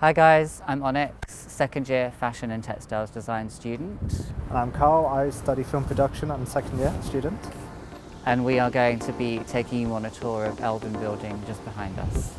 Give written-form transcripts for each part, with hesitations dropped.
Hi guys, I'm Onyx, second year fashion and textiles design student. And I'm Carl, I study film production, I'm a second year student. And we are going to be taking you on a tour of Eldon building just behind us.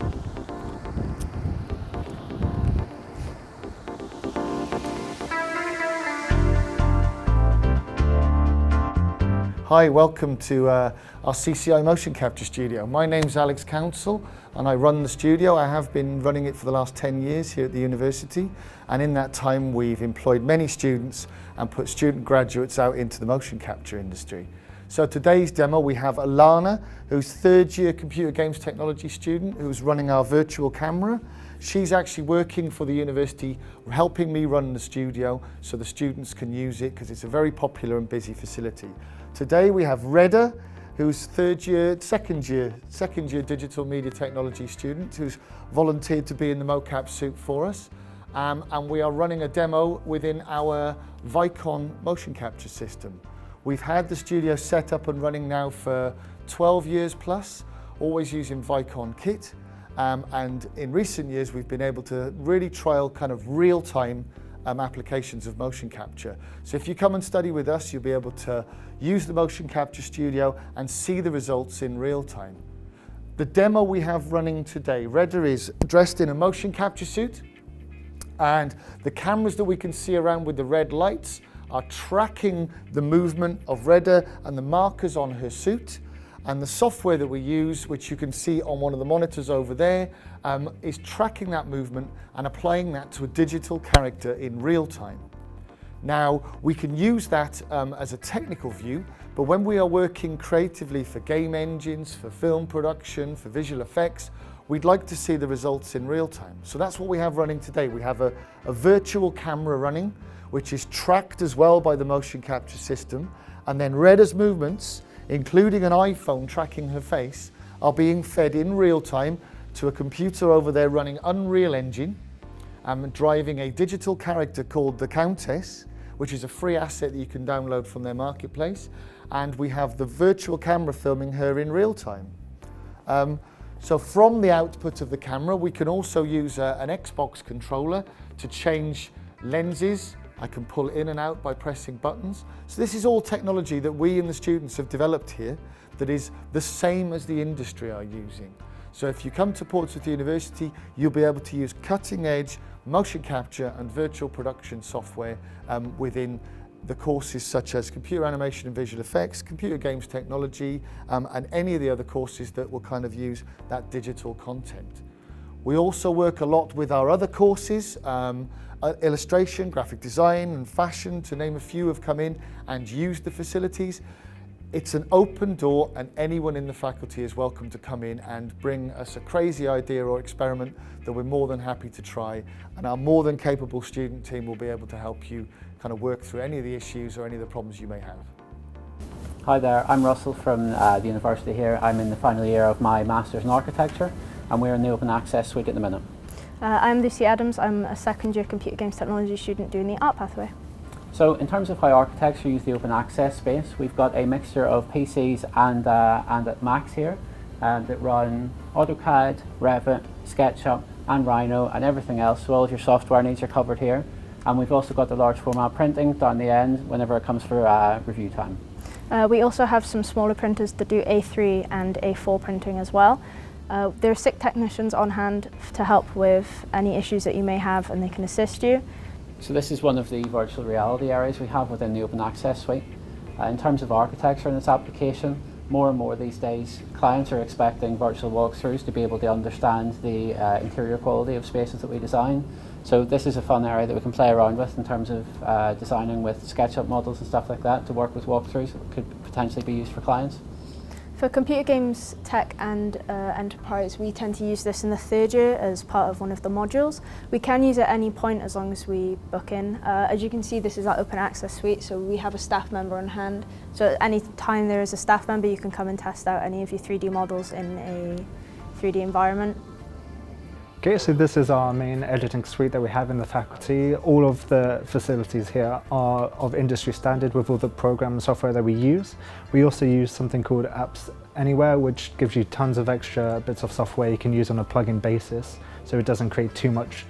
Hi, welcome to our CCI motion capture studio. My name's Alex Council and I run the studio. I have been running it for the last 10 years here at the university, and in that time we've employed many students and put student graduates out into the motion capture industry. So today's demo we have Alana, who's third year computer games technology student, who's running our virtual camera. She's actually working for the university, helping me run the studio so the students can use it because it's a very popular and busy facility. Today we have Reda, who's second year digital media technology student, who's volunteered to be in the mocap suit for us. And we are running a demo within our Vicon motion capture system. We've had the studio set up and running now for 12 years plus, always using Vicon kit. And in recent years, we've been able to really trial kind of real-time applications of motion capture. So if you come and study with us, you'll be able to use the motion capture studio and see the results in real time. The demo we have running today, Reda is dressed in a motion capture suit, and the cameras that we can see around with the red lights are tracking the movement of Reda and the markers on her suit. And the software that we use, which you can see on one of the monitors over there, is tracking that movement and applying that to a digital character in real time. Now, we can use that as a technical view, but when we are working creatively for game engines, for film production, for visual effects, we'd like to see the results in real time. So that's what we have running today. We have a virtual camera running, which is tracked as well by the motion capture system, and then Reda's movements, including an iPhone tracking her face, are being fed in real time to a computer over there running Unreal Engine and driving a digital character called the Countess, which is a free asset that you can download from their marketplace. And we have the virtual camera filming her in real time. So from the output of the camera, we can also use an Xbox controller to change lenses. I can pull in and out by pressing buttons. So this is all technology that we and the students have developed here that is the same as the industry are using. So if you come to Portsmouth University, you'll be able to use cutting edge motion capture and virtual production software within the courses such as computer animation and visual effects, computer games technology, and any of the other courses that will kind of use that digital content. We also work a lot with our other courses. Illustration, graphic design and fashion, to name a few, have come in and used the facilities. It's an open door and anyone in the faculty is welcome to come in and bring us a crazy idea or experiment that we're more than happy to try, and our more than capable student team will be able to help you kind of work through any of the issues or any of the problems you may have. Hi there, I'm Russell from the university here. I'm in the final year of my Masters in Architecture and we're in the Open Access Suite at the minute. I'm Lucy Adams. I'm a second year computer games technology student doing the art pathway. So in terms of how architects use the open access space, we've got a mixture of PCs and Macs here that run AutoCAD, Revit, SketchUp and Rhino and everything else, so all of your software needs are covered here. And we've also got the large format printing down the end whenever it comes for review time. We also have some smaller printers that do A3 and A4 printing as well. There are 6 technicians on hand to help with any issues that you may have, and they can assist you. So this is one of the virtual reality areas we have within the Open Access Suite. In terms of architecture and its application, more and more these days clients are expecting virtual walkthroughs to be able to understand the interior quality of spaces that we design. So this is a fun area that we can play around with in terms of designing with SketchUp models and stuff like that to work with walkthroughs that could potentially be used for clients. For computer games tech and enterprise, we tend to use this in the third year as part of one of the modules. We can use it at any point as long as we book in. As you can see, this is our open access suite, so we have a staff member on hand. So at any time there is a staff member, you can come and test out any of your 3D models in a 3D environment. Okay, so this is our main editing suite that we have in the faculty. All of the facilities here are of industry standard with all the program and software that we use. We also use something called Apps Anywhere, which gives you tons of extra bits of software you can use on a plug-in basis, so it doesn't create too much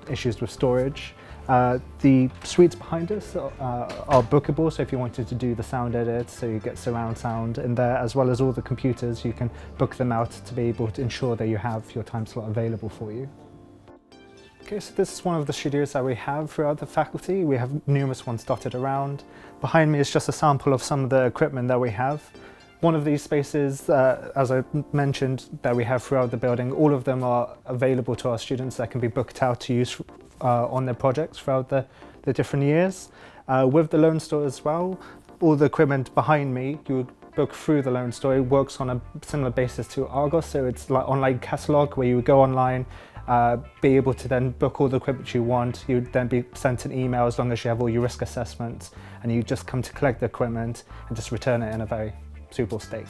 issues with storage. The suites behind us are bookable, so if you wanted to do the sound edit, so you get surround sound in there, as well as all the computers, you can book them out to be able to ensure that you have your time slot available for you. Okay, so this is one of the studios that we have throughout the faculty. We have numerous ones dotted around. Behind me is just a sample of some of the equipment that we have. One of these spaces, as I mentioned, that we have throughout the building, all of them are available to our students that can be booked out to use on their projects throughout the different years. With the loan store as well, all the equipment behind me, you would book through the loan store. It works on a similar basis to Argos, so it's like online catalog where you would go online, be able to then book all the equipment you want. You'd then be sent an email as long as you have all your risk assessments, and you just come to collect the equipment and just return it in a very suitable state.